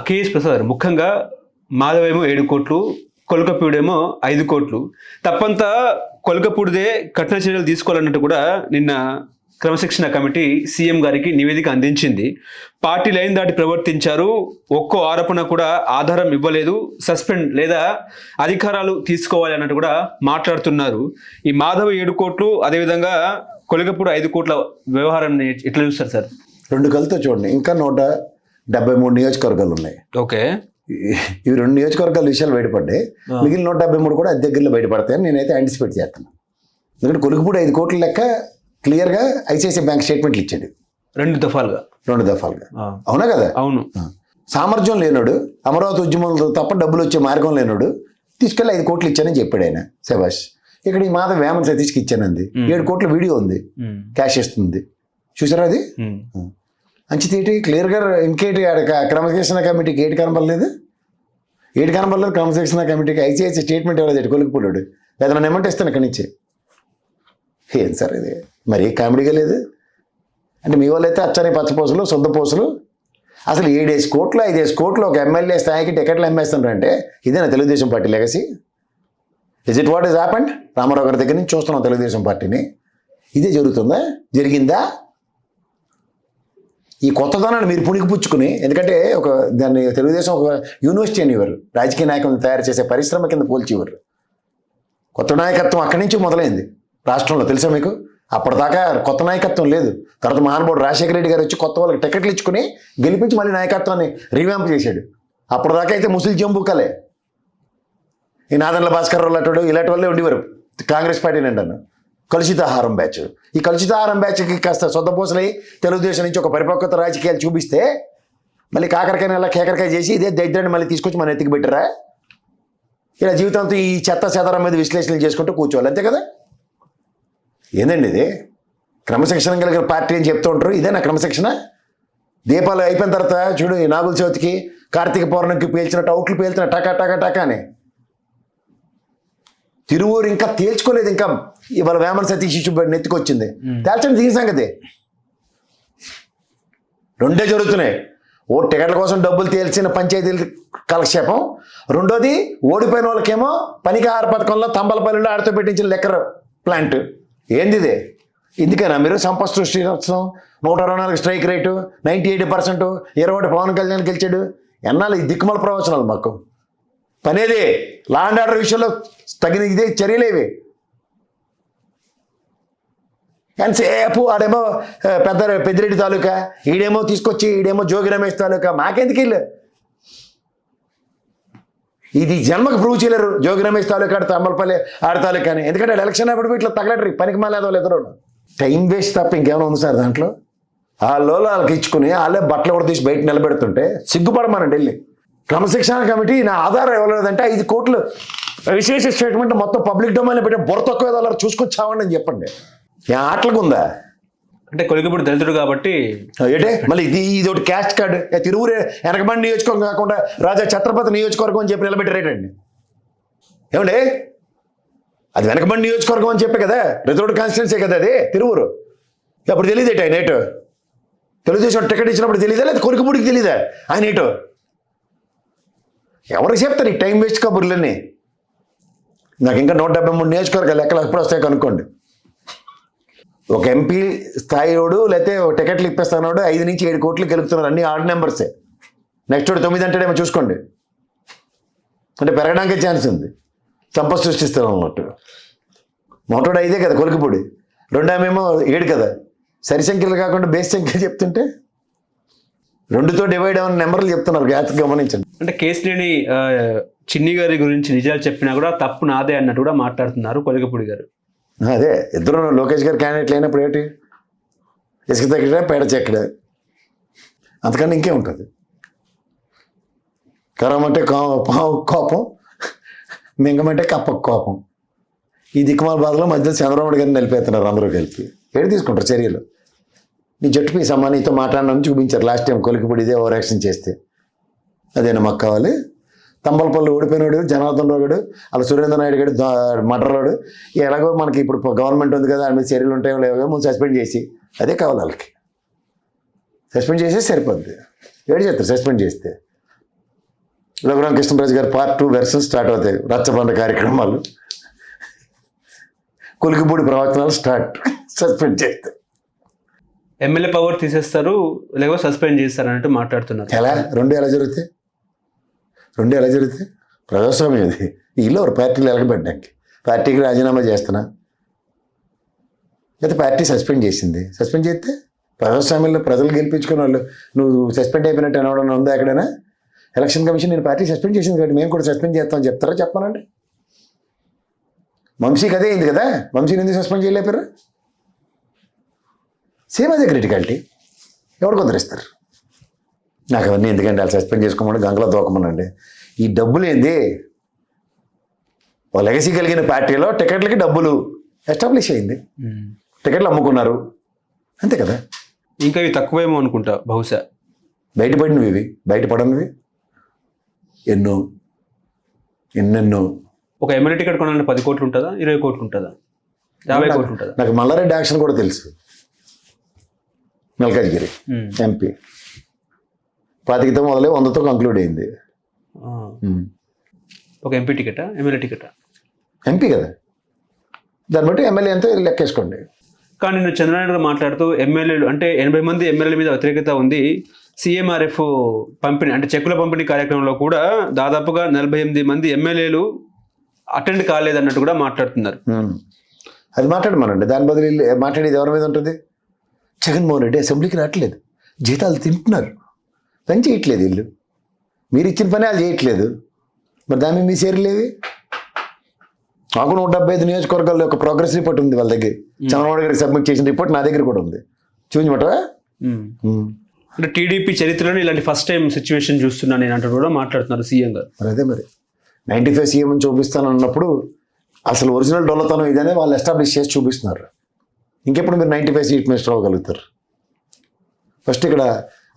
KS Prasad ముఖ్యంగా మాధవేమో 7 కోట్లు, కొల్కపూడేమో 5 కోట్లు. తప్పంతా కొల్కపూడిదే, కఠిన చర్యలు తీసుకోవాలన్నట్టు కూడా నిన్న క్రమశిక్షణ కమిటీ సీఎం గారికి నివేదిక అందించింది. పార్టీ లైన్ దాటి ప్రవర్తించారు, ఒక్కో ఆరోపణ కూడా ఆధారం ఇవ్వలేదు, సస్పెండ్ లేదా అధికారాలు తీసుకోవాలి అన్నట్టు కూడా మాట్లాడుతున్నారు. ఈ మాధవ్ 7 కోట్లు, అదేవిధంగా కొల్కపూడి 5 కోట్ల వ్యవహారాన్ని ఎట్లా చూస్తారు సార్? 2 కలితో చూడండి, ఇంకా 173 నియోజకవర్గాలు ఉన్నాయి. ఓకే, ఇవి 2 నియోజకవర్గాల విషయాలు బయటపడ్డాయి. మిగిలిన 173 కూడా అది దగ్గరలో బయటపడతాయని నేనైతే యాంటిసిపేట్ చేస్తున్నాను. ఎందుకంటే కొలుకుపూడి 5 కోట్ల లెక్క క్లియర్గా ఐసిఐసిఐ బ్యాంక్ స్టేట్మెంట్లు ఇచ్చాడు 2 దఫాలుగా. అవునా కదా? అవును. సామర్థ్యం లేనోడు, అమరావతి ఉద్యమంలో తప్ప డబ్బులు వచ్చే మార్గం లేనోడు తీసుకెళ్ళి 5 కోట్లు ఇచ్చానని చెప్పాడు ఆయన. శభాష్. ఇక్కడ ఈ మాధవ్ వేమన్ సతీష్కి ఇచ్చానంది, 7 కోట్ల వీడియో ఉంది, క్యాష్ ఇస్తుంది. చూసారా అది? అంచితేటి క్లియర్గా ఇంకేటి క్రమశిక్షణ కమిటీకి ఏటి కనపడలేదు, క్రమశిక్షణ కమిటీకి ఐసిఐసిఐ స్టేట్మెంట్ ఇవ్వలేదు కొలికిపోయాడు. లేదా నన్ను ఏమంటే ఇస్తాను ఇక్కడి నుంచి. ఏం సార్ ఇది మరి కామెడీగా లేదు అంటే? మీ వాళ్ళు అయితే అచ్చని పచ్చపోసలు శుద్ధపోసలు. అసలు 7 కోట్లు 5 కోట్లు ఒక ఎమ్మెల్యే స్థాయికి టికెట్లు అమ్మేస్తున్నారు అంటే ఇదేనా Telugu Desam party legacy? Is it what is happened? Rama Rao గారి దగ్గర నుంచి చూస్తున్నాం తెలుగుదేశం పార్టీని. ఇదే జరుగుతుందా? జరిగిందా? ఈ కొత్తదనాన్ని మీరు పుణికిపుచ్చుకుని, ఎందుకంటే దాన్ని తెలుగుదేశం ఒక యూనివర్సిటీ అనేవారు, రాజకీయ నాయకులను తయారు చేసే పరిశ్రమ కింద పోల్చేవారు. కొత్త నాయకత్వం అక్కడి నుంచి మొదలైంది రాష్ట్రంలో, తెలుసా మీకు? అప్పటిదాకా కొత్త నాయకత్వం లేదు. తర్వాత మహానుభావుడు రాజశేఖర రెడ్డి గారు వచ్చి కొత్త వాళ్ళకి టికెట్లు ఇచ్చుకుని గెలిపించి మళ్ళీ నాయకత్వాన్ని రీవ్యాంప్ చేశాడు. అప్పటిదాకా అయితే ముసిలి జంబుకలే. ఈ నాదన్ల భాస్కర్ రావు ఇలాంటి వాళ్ళే ఉండేవారు కాంగ్రెస్ పార్టీ నిండాను. కలుషితాహారం బ్యాచ్. ఈ కలుషితాహారం బ్యాచ్కి కాస్త సొద్దపోసలై తెలుగుదేశం నుంచి ఒక పరిపక్వత రాజకీయాలు చూపిస్తే మళ్ళీ కాకరకాయ కేకరకాయ చేసి ఇదే దరిద్రాన్ని మళ్ళీ తీసుకొచ్చి మన ఎత్తికి పెట్టరా? ఇలా జీవితంతో ఈ చెత్త చెదరం మీద విశ్లేషణలు చేసుకుంటూ కూర్చోవాలి, అంతే కదా? ఏందండి ఇది? క్రమశిక్షణ కలిగిన పార్టీ అని చెప్తూ ఉంటారు, ఇదే నా క్రమశిక్షణ? దీపాలు అయిపోయిన తర్వాత చూడు, ఈ నాగుల చవితికి కార్తీక పౌర్ణమికి పేల్చినట్టు అవుట్లు పేల్చిన టకా టకా టకా అని. తిరువూరు ఇంకా తేల్చుకోలేదు, ఇంకా ఇవాళ వేమన సతీష్ నెత్తికొచ్చింది. తేల్చండి దీని సంగతి. 2 జరుగుతున్నాయి. టికెట్ల కోసం డబ్బులు తేల్చిన పంచాయతీల కాలక్షేపం, రెండోది ఓడిపోయిన వాళ్ళకేమో పనికాహార పథకంలో తంబలపల్లిలో ఆడితో పెట్టించిన లెక్కర్ ప్లాంట్. ఏంది ఇదే? ఇందుకేనా మీరు సంపద సృష్టి 124 స్ట్రైక్ రేటు, 98%, 21 పవన్ కళ్యాణ్ గెలిచాడు? ఎన్నాళ్ళు ఈ దిక్కుమల ప్రవచనాలు మాకు? పనేది లా అండ్ ఆర్డర్ విషయంలో తగిన ఇదే చర్యలేవి. ఎంతసేపు ఆడేమో పెద్దిరెడ్డి తాలూకా, ఈడేమో తీసుకొచ్చి ఈడేమో జోగి రమేష్ తాలూకా. మాకెందుకు ఇల్లు? ఇది జన్మకు ప్రూవ్ చేయలేరు జోగి రమేష్ తాలూకా తంబలపల్లి ఆడ తాలూకా అని. ఎందుకంటే ఎలక్షన్ అప్పుడు ఇట్లా తగలటరు, పనికి మాలేదో ఎదురు. టైం వేస్ట్ తప్ప ఇంకేమైనా ఉంది సార్ దాంట్లో? వాళ్ళకి ఇచ్చుకుని వాళ్ళే బట్టలు కూడా తీసి బయట నిలబెడుతుంటే సిగ్గుపడమానండి వెళ్ళి. క్రమశిక్షణ కమిటీ నా ఆధారం ఇవ్వలేదంటే 5 కోట్లు విశేష స్టేట్మెంట్ మొత్తం పబ్లిక్ డొమైన్లో పెట్టే బుర్ర తక్కువ అలా చూసుకొచ్చామండి అని చెప్పండి. ఆటలకు ఉందా అంటే? కొలికపూడి దళితుడు కాబట్టి ఏంటే మళ్ళీ ఇది ఒకటి క్యాస్ట్ కార్డు. తిరువురు వెనకబండి నియోజకవర్గం కాకుండా రాజా ఛత్రపతి నియోజకవర్గం అని చెప్పి నిలబెట్టారేటండి. ఏమండి, అది వెనకబండి నియోజకవర్గం అని చెప్పే కదా, రిజర్వ్డ్ కాన్స్టిట్యున్సీ కదా అది తిరువురు. అప్పుడు తెలియదేట ఆయన ఏటో? తెలుగుదేశం టికెట్ ఇచ్చినప్పుడు తెలియదా? లేదా కొలికపూడికి తెలియదా ఆయన ఏటో? ఎవరికి చెప్తారు ఈ టైం వేస్ట్ కబుర్లన్నీ? నాకు ఇంకా 173 నియోజకవర్గాలు లెక్కలు ఎప్పుడు వస్తాయి కనుక్కోండి. ఒక ఎంపీ స్థాయిడు లేకపోతే టికెట్లు ఇప్పేస్తున్నాడు 5 నుంచి 7 కోట్లు గెలుపుతున్నారు, అన్ని ఆడ్ నెంబర్సే. నెక్స్ట్ 9 అంటాడేమో చూసుకోండి. అంటే పెరగడానికే ఛాన్స్ ఉంది, సంపద సృష్టిస్తాను అన్నట్టు. మొట్టోడు 5 కదా కొలికిపూడి, 2 7 కదా. సరి సంఖ్యలు కాకుండా బేస్ సంఖ్యలు చెప్తుంటే 2తో డివైడ్ అవ్వని నెంబర్లు చెప్తున్నారు, గమనించండి. అంటే కేసినేని చిన్ని గారి గురించి నిజాలు చెప్పినా కూడా తప్పు నాదే అన్నట్టు కూడా మాట్లాడుతున్నారు కొలికపూడి గారు. అదే ఇద్దరు లోకేష్ గారు క్యాండిడేట్ లేనప్పుడు ఏంటి? ఇసుక తగ్గడా పేడ చెక్కడ, అంతకన్నా ఇంకే ఉంటుంది. కరమంటే కోపం, మింగమంటే కప్పకు కోపం. ఈ దిక్కుమాల బాధలో మధ్యలో చంద్రబాబు గారిని నిలిపేస్తున్నారు అందరూ కలిపి. ఏడు తీసుకుంటారు చర్యలు? నీ జట్టు పీస్ అమ్మా నీతో మాట్లాడినామని చూపించారు లాస్ట్ టైం కొలికిపూడి ఇదే ఓవర్ యాక్షన్ చేస్తే. అదేనా మాకు కావాలి? తంబలపల్లి ఓడిపోయినాడు జనార్దన్ రావు గారు, అలా సురేంద్ర నాయుడు గారు మర్డరాడు. ఎలాగో మనకి ఇప్పుడు గవర్నమెంట్ ఉంది కదా, దాని మీద చర్యలు ఉంటాయో లేవో ముందు సస్పెండ్ చేసి, అదే కావాలి వాళ్ళకి. సస్పెండ్ చేస్తే సరిపోద్ది. ఏడు చేస్తారు సస్పెండ్ చేస్తే. రఘురామ కృష్ణరాజు గారు పార్ట్ 2 వెర్షన్ స్టార్ట్ అవుతాయి. రచ్చబండ కార్యక్రమాలు, కొలికిపూడి ప్రవచనాలు స్టార్ట్. సస్పెండ్ చేస్తే ఎమ్మెల్యే పవర్ తీసేస్తారు లేకపోతే సస్పెండ్ చేస్తారు అన్నట్టు మాట్లాడుతున్నారు. ఎలా రెండు ఎలా జరుగుతాయి? ప్రజాస్వామ్యం ఇది. వీళ్ళు ఒక పార్టీలు ఎలగబడ్డానికి పార్టీకి రాజీనామా చేస్తున్నా, అయితే పార్టీ సస్పెండ్ చేసింది. సస్పెండ్ చేస్తే ప్రజాస్వామ్యంలో ప్రజలు గెలిపించుకున్న వాళ్ళు నువ్వు సస్పెండ్ అయిపోయినట్టు అనవడం ఉందా ఎక్కడైనా? ఎలక్షన్ కమిషన్ నేను పార్టీ సస్పెండ్ చేసింది కాబట్టి మేము కూడా సస్పెండ్ చేస్తామని చెప్తారా? చెప్పానండి. వంశీకి అదే అయింది కదా, వంశీని ఎందుకు సస్పెండ్ చేయలేపారు? సేమ్ అదే క్రిటికాలిటీ. ఎవరు కుదిరిస్తారు? నాకు అవన్నీ ఎందుకంటే వాళ్ళు సస్పెండ్ చేసుకోమని గంగలో దూకమనండి. ఈ డబ్బులు ఏంది? ఒక లెగసీ కలిగిన పార్టీలో టికెట్లకి డబ్బులు ఎస్టాబ్లిష్ అయింది, టికెట్లు అమ్ముకున్నారు, అంతే కదా. ఇంకా ఇవి తక్కువేమో అనుకుంటా బహుశా. బయటపడినవి ఇవి, బయటపడనివి ఎన్నెన్నో. ఒక ఎమ్మెల్యే టికెట్ కొనాలంటే 10 కోట్లు ఉంటుందా, 20 కోట్లు ఉంటుందా, 50 కోట్లు ఉంటుందా? నాకు మల్లారెడ్డి యాక్షన్ కూడా తెలుసు. మల్కాజ్గిరి ఎంపీ 25తో మొదలై 100తో కంక్లూడ్ అయింది. ఒక ఎంపీ టికెటా, ఎమ్మెల్యే టికెటా? ఎంపీ కదా, దాన్ని బట్టి ఎమ్మెల్యే అంతా లెక్కేసుకోండి. కానీ నేను చంద్రబాబు గారు మాట్లాడుతూ ఎమ్మెల్యేలు అంటే 80 మంది ఎమ్మెల్యేల మీద వ్యతిరేకత ఉంది, సీఎంఆర్ఎఫ్ పంపిణీ అంటే చెక్కుల పంపిణీ కార్యక్రమంలో కూడా దాదాపుగా 48 మంది ఎమ్మెల్యేలు అటెండ్ కాలేదన్నట్టు కూడా మాట్లాడుతున్నారు. అది మాట్లాడమనండి. దాని బదులు మాట్లాడేది ఎవరి మీద ఉంటుంది? జగన్మోహన్ రెడ్డి అసెంబ్లీకి రావట్లేదు, జీతాలు తింటున్నారు, పని చేయట్లేదు. వీళ్ళు మీరు ఇచ్చిన పని వాళ్ళు చేయట్లేదు, మరి దాని మీద మీ షేర్లేవి? నాకు 175 నియోజకవర్గాల్లో ఒక ప్రోగ్రెస్ రిపోర్ట్ ఉంది వాళ్ళ దగ్గర. చంద్రబాబు గారికి సబ్మిట్ చేసిన రిపోర్ట్ నా దగ్గర కూడా ఉంది, చూపించమంటారా? అంటే టీడీపీ చరిత్రలో ఇలాంటి ఫస్ట్ టైం సిచ్యువేషన్ చూస్తున్నాను నేను అంటూ కూడా మాట్లాడుతున్నారు సీఎం గారు. మరి అదే మరి 95 సీఎం అని చూపిస్తాను అన్నప్పుడు అసలు ఒరిజినల్ డొల్లతనం ఇదనే వాళ్ళు ఎస్టాబ్లిష్ చేసి చూపిస్తున్నారు. ఇంకెప్పుడు మీరు 95 సీట్ మినిస్టర్ అవ్వగలుగుతారు? ఫస్ట్ ఇక్కడ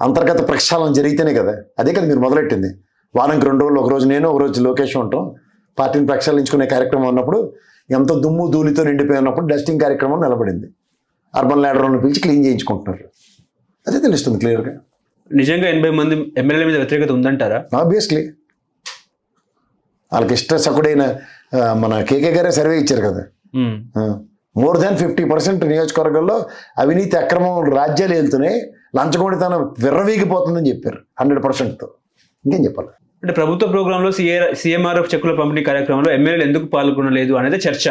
అంతర్గత ప్రక్షాళన జరిగితేనే కదా. అదే కదా మీరు మొదలెట్టింది. వారానికి 2 రోజులు, ఒక రోజు నేను, ఒక రోజు లోకేష్ ఉంటాం, పార్టీని ప్రక్షాళించుకునే కార్యక్రమం ఉన్నప్పుడు ఎంత దుమ్ము ధూళితో నిండిపోయి ఉన్నప్పుడు డస్టింగ్ కార్యక్రమం నిలబడింది. అర్బన్ ల్యాడర్లను పిలిచి క్లీన్ చేయించుకుంటున్నారు. అదే తెలుస్తుంది క్లియర్గా. నిజంగా 80 మంది ఎమ్మెల్యేల మీద వ్యతిరేకత ఉందంటారా? ఆబ్వియస్లీ వాళ్ళకి ఇష్ట సకుడైన మన కేకే గారే సర్వే ఇచ్చారు కదా, మోర్ దాన్ 50% నియోజకవర్గాల్లో అవినీతి అక్రమం రాజ్యాలు వెళ్తున్నాయి, లంచగొండితనం విర్రవీగిపోతుందని చెప్పారు 100%తో. ఇంకేం చెప్పాలి? అంటే ప్రభుత్వ ప్రోగ్రాంలో సీఎంఆర్ఎఫ్ చెక్కుల పంపిణీ కార్యక్రమంలో ఎమ్మెల్యేలు ఎందుకు పాల్గొనలేదు అనేది చర్చ.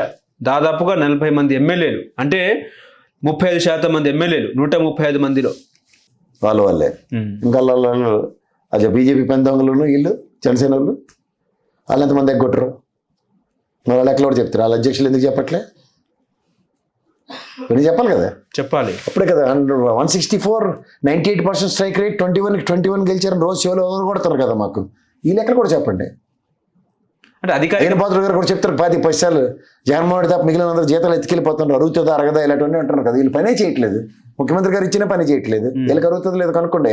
దాదాపుగా 40 మంది ఎమ్మెల్యేలు అంటే 35% మంది ఎమ్మెల్యేలు 135 మందిలో వాళ్ళే. ఇంకా వాళ్ళు అదే బీజేపీ పెందొంగలను వీళ్ళు జనసేన వాళ్ళు ఎంతమంది ఎగ్గొట్టరు? మరి వాళ్ళు ఎక్కడ చెప్తారు? వాళ్ళ అధ్యక్షులు ఎందుకు చెప్పట్లే? ఇవన్నీ చెప్పాలి కదా, చెప్పాలి. అప్పుడే కదా 164 98% స్ట్రైక్ రేట్, 21 గెలిచారని రోజు షోలో ఎవరు కొడతారు కదా మాకు. ఈ లెక్క కూడా చెప్పండి. అంటే అధికారి అయిన పాత్ర గారు కూడా చెప్తారు 10 పైసలు జగన్మోహన్ రెడ్డి తప్ప మిగిలిన అందరూ జీతాలు ఎత్తుకెళ్ళిపోతున్నారు, అరుగుతుందా అరగదా ఇలాంటివన్నీ అంటున్నారు కదా. వీళ్ళు పనే చేయట్లేదు, ముఖ్యమంత్రి గారు ఇచ్చిన పని చేయట్లేదు, వీళ్ళకి అరుగుతుంది లేదు కనుక్కోండి.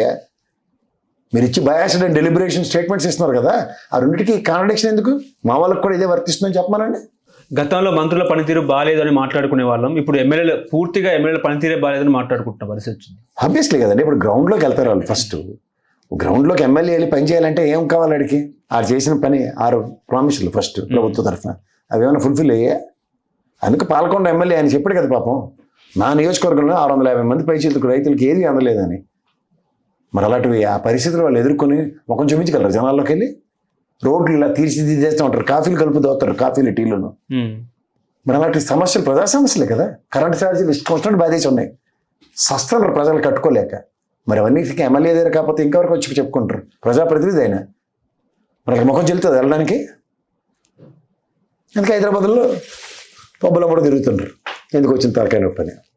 మీరు ఇచ్చి బయాస్డ్ అండ్ డెలిబరేషన్ స్టేట్మెంట్స్ ఇస్తున్నారు కదా, ఆ రెండింటికి కాంట్రడిక్షన్ ఎందుకు? మా వాళ్ళకి కూడా ఇదే వర్తిస్తుందని చెప్పమానండి. గతంలో మంత్రుల పనితీరు బాగాలేదని మాట్లాడుకునే వాళ్ళం, ఇప్పుడు ఎమ్మెల్యేలు పూర్తిగా ఎమ్మెల్యేల పనితీరే బాగాలేదని మాట్లాడుకుంటున్న పరిస్థితి వచ్చింది. ఆబ్వియస్లీ కదండి. ఇప్పుడు గ్రౌండ్లోకి వెళ్తారు వాళ్ళు. ఫస్ట్ గ్రౌండ్లోకి ఎమ్మెల్యే వెళ్ళి పని చేయాలంటే ఏం కావాలి? అడిగి ఆరు చేసిన పని 6 ప్రామిసులు ఫస్ట్ ప్రభుత్వ తరఫున అవి ఏమైనా ఫుల్ఫిల్ అయ్యా? అందుకు పాలకొండ ఎమ్మెల్యే ఆయన చెప్పాడు కదా పాపం, నా నియోజకవర్గంలో 650 మంది పైచేతుకు రైతులకు ఏది అందలేదని. మరి అలాంటివి ఆ పరిస్థితులు వాళ్ళు ఎదుర్కొని ముఖం చూపించగలరు జనాల్లోకి వెళ్ళి? రోడ్లు ఇలా తీర్చిదిద్దేస్తూ ఉంటారు, కాఫీలు కలుపు దోతారు, కాఫీలు టీలను. మరి అలాంటి సమస్యలు ప్రజా సమస్యలే కదా. కరెంట్ ఛార్జీలు ఇష్టం వచ్చినట్టు బాధేసి ఉన్నాయి, సస్తున్నారు ప్రజలు కట్టుకోలేక. మరి అవన్నిటికీ ఎమ్మెల్యే దగ్గర కాకపోతే ఇంకెవరికి వచ్చి చెప్పుకుంటారు? ప్రజాప్రతినిధి అయినా మరి ముఖం చెల్లుతుంది వెళ్ళడానికి. అందుకే హైదరాబాద్లో పబ్బులో కూడా తిరుగుతుంటారు, ఎందుకు వచ్చిన తలకాయ నొప్పి అని.